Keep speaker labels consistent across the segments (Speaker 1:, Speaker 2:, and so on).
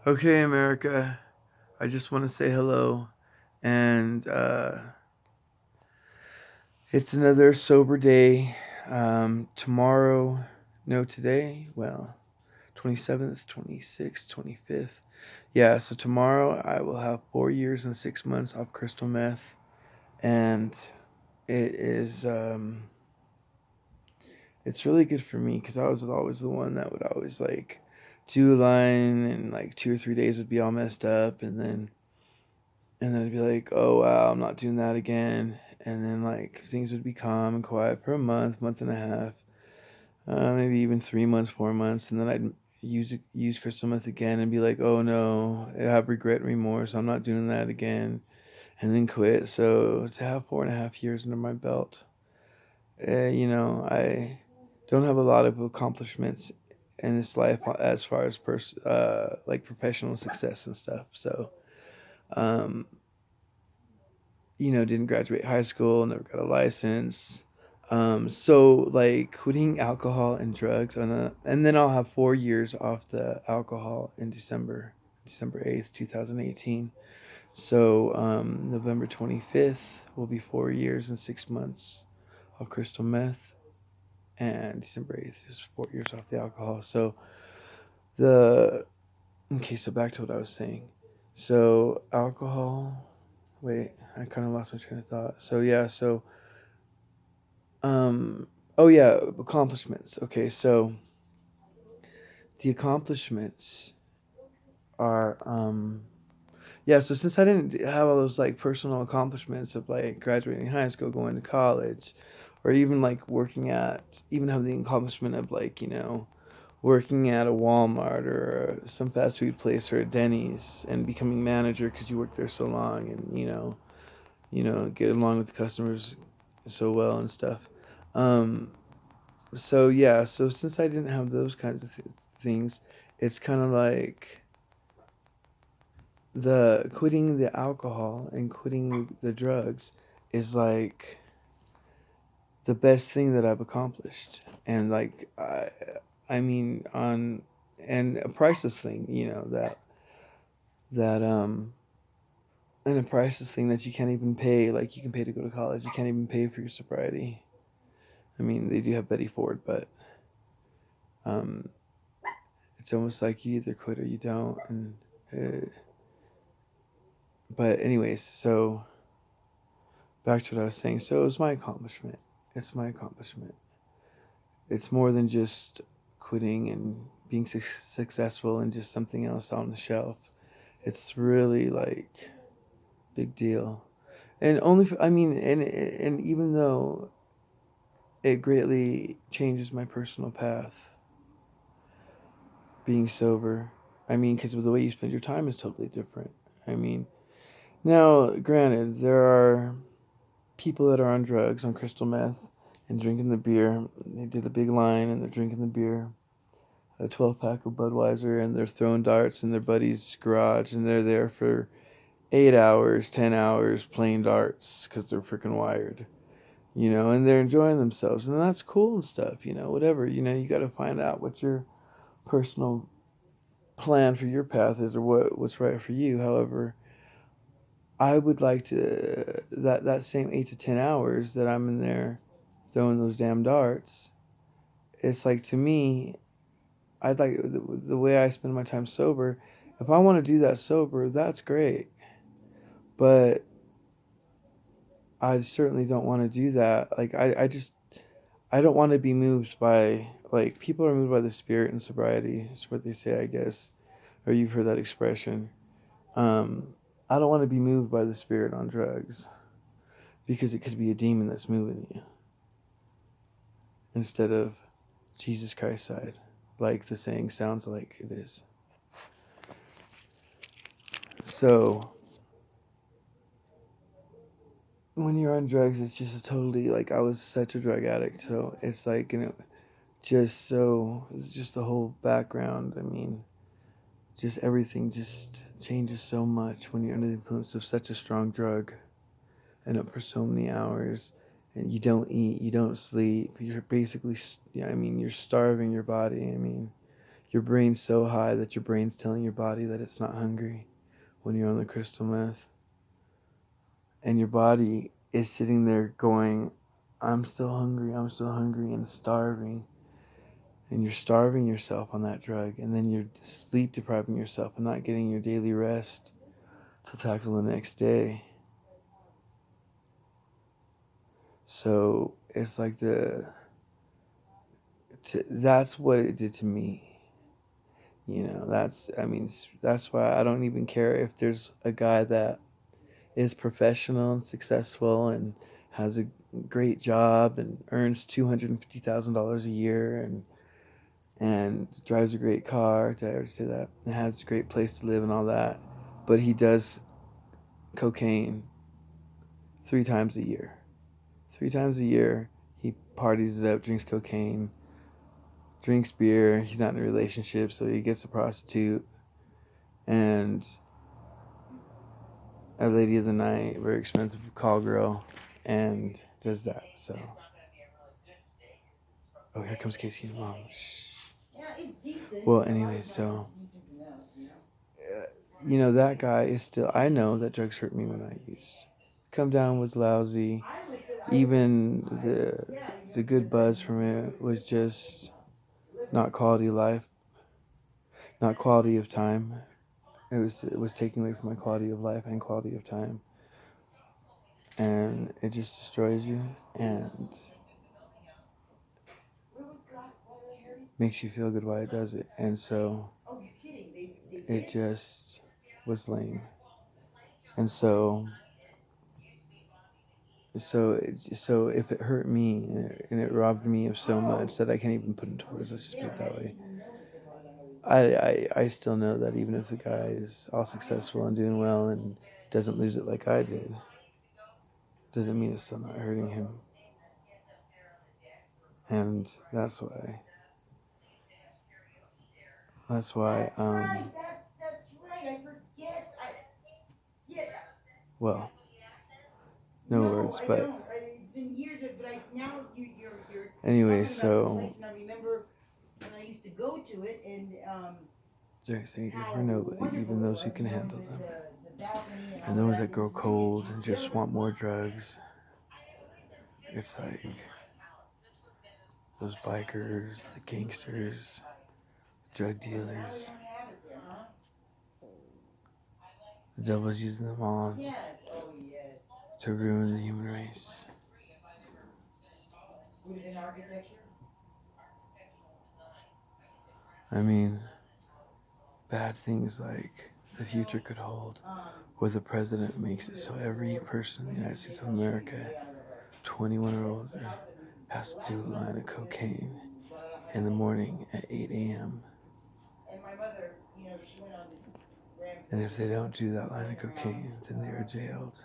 Speaker 1: Okay, America. I just want to say hello. And it's another sober day. Tomorrow, no, today, well, 27th, 26th, 25th. Yeah, so tomorrow I will have 4 years and 6 months off crystal meth. And it is, it's really good for me because I was always the one that would always like do a line and like 2 or 3 days would be all messed up. And then I'd be like, oh wow, I'm not doing that again. And then like things would be calm and quiet for a month, month and a half, maybe even 3 months, 4 months, and then I'd use crystal meth again and be like, oh no, I have regret, remorse. I'm not doing that again, and then quit. So to have 4.5 years under my belt, I don't have a lot of accomplishments in this life as far as like professional success and stuff. So. Um, didn't graduate high school, never got a license. So like quitting alcohol and drugs, and then I'll have 4 years off the alcohol in December 8th, 2018. So November 25th will be 4 years and 6 months of crystal meth, and December 8th is 4 years off the alcohol. So the okay, so back to what I was saying. So alcohol. Wait, I kind of lost my train of thought. So yeah, so Um, oh yeah, accomplishments. Okay, so the accomplishments are yeah, so since I didn't have all those like personal accomplishments of like graduating high school, going to college, or even like even have the accomplishment of like, working at a Walmart or some fast food place or a Denny's and becoming manager because you worked there so long and get along with the customers so well and stuff. Um, so yeah, so since I didn't have those kinds of things, it's kind of like the quitting the alcohol and quitting the drugs is like the best thing that I've accomplished. And like I mean on and a priceless thing, that and a priceless thing that you can't even pay. Like you can pay to go to college, you can't even pay for your sobriety. I mean, they do have Betty Ford, but um, it's almost like you either quit or you don't. And but anyways, so back to what I was saying. So it was my accomplishment. It's my accomplishment. It's more than just quitting and being successful and just something else on the shelf. It's really like big deal. And I mean, and even though it greatly changes my personal path, being sober. I mean, because the way you spend your time is totally different. I mean, now granted, there are people that are on drugs, on crystal meth, and drinking the beer. They did a big line and they're drinking the beer, a 12 pack of Budweiser, and they're throwing darts in their buddy's garage, and they're there for 8 hours, 10 hours playing darts because they're freaking wired, and they're enjoying themselves. And that's cool and stuff, whatever. You got to find out what your personal plan for your path is or what's right for you. However, I would like to that same 8 to 10 hours that I'm in there throwing those damn darts. It's like to me, I'd like the way I spend my time sober. If I want to do that sober, that's great. But I certainly don't want to do that. Like I don't want to be moved by like people are moved by the spirit in sobriety. Is what they say, I guess, or you've heard that expression. Um, I don't want to be moved by the spirit on drugs because it could be a demon that's moving you instead of Jesus Christ's side, like the saying sounds like it is. So when you're on drugs, it's just a totally like I was such a drug addict, so it's like it's just the whole background. I mean, just everything just changes so much when you're under the influence of such a strong drug and up for so many hours, and you don't eat, you don't sleep. You're basically, yeah, I mean, you're starving your body. I mean, your brain's so high that your brain's telling your body that it's not hungry when you're on the crystal meth. And your body is sitting there going, I'm still hungry, and starving. And you're starving yourself on that drug. And then you're sleep depriving yourself and not getting your daily rest to tackle the next day. So it's like that's what it did to me. You know, that's why I don't even care if there's a guy that is professional and successful and has a great job and earns $250,000 a year and drives a great car. Did I already say that? And has a great place to live and all that. But he does cocaine 3 times a year. 3 times a year, he parties it up, drinks cocaine, drinks beer. He's not in a relationship, so he gets a prostitute and a lady of the night, very expensive call girl, and does that. So, oh, here comes Casey's mom. Well, anyway, so you know that guy is still. I know that drugs hurt me when I used. Come Down was lousy. Even the good buzz from it was just not quality of life, not quality of time. It was taking away from my quality of life and quality of time, and it just destroys you and makes you feel good while it does it. And so it just was lame. And so if it hurt me and it robbed me of so much that I can't even put into words, let's just put it that way. I still know that even if the guy is all successful and doing well and doesn't lose it like I did, doesn't mean it's still not hurting him. And that's why. That's right. That's right. I forget. Well, no words, but it's been years, but now you're anyway. So I remember when I used to go to it, and drugs ain't good for nobody, even those who can handle them. And those that grow cold and just want more drugs. It's like those bikers, the gangsters, drug dealers. The devil's using them all to ruin the human race. I mean, bad things like the future could hold, where the president makes it so every person in the United States of America, 21 or older, has to do a line of cocaine in the morning at 8 a.m. And if they don't do that line of cocaine, then they are jailed.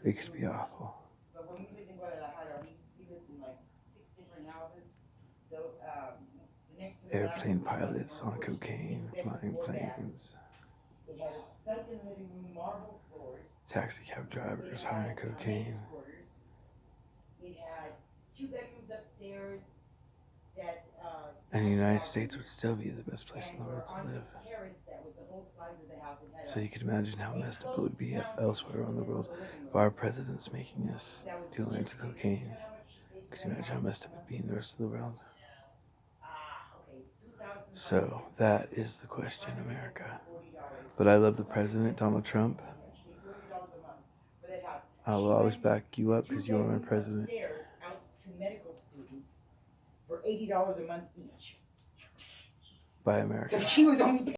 Speaker 1: It could be awful. Airplane pilots on cocaine, flying planes. Taxi cab drivers high on cocaine. And the United States would still be the best place in the world to live. So you can imagine how messed up it would be elsewhere around the world if our president's making us do lines of cocaine. Could you imagine how messed up it would be in the rest of the world? So that is the question, America. But I love the president, Donald Trump. I will always back you up because you are my president. For $80 a month each. By America. So she was only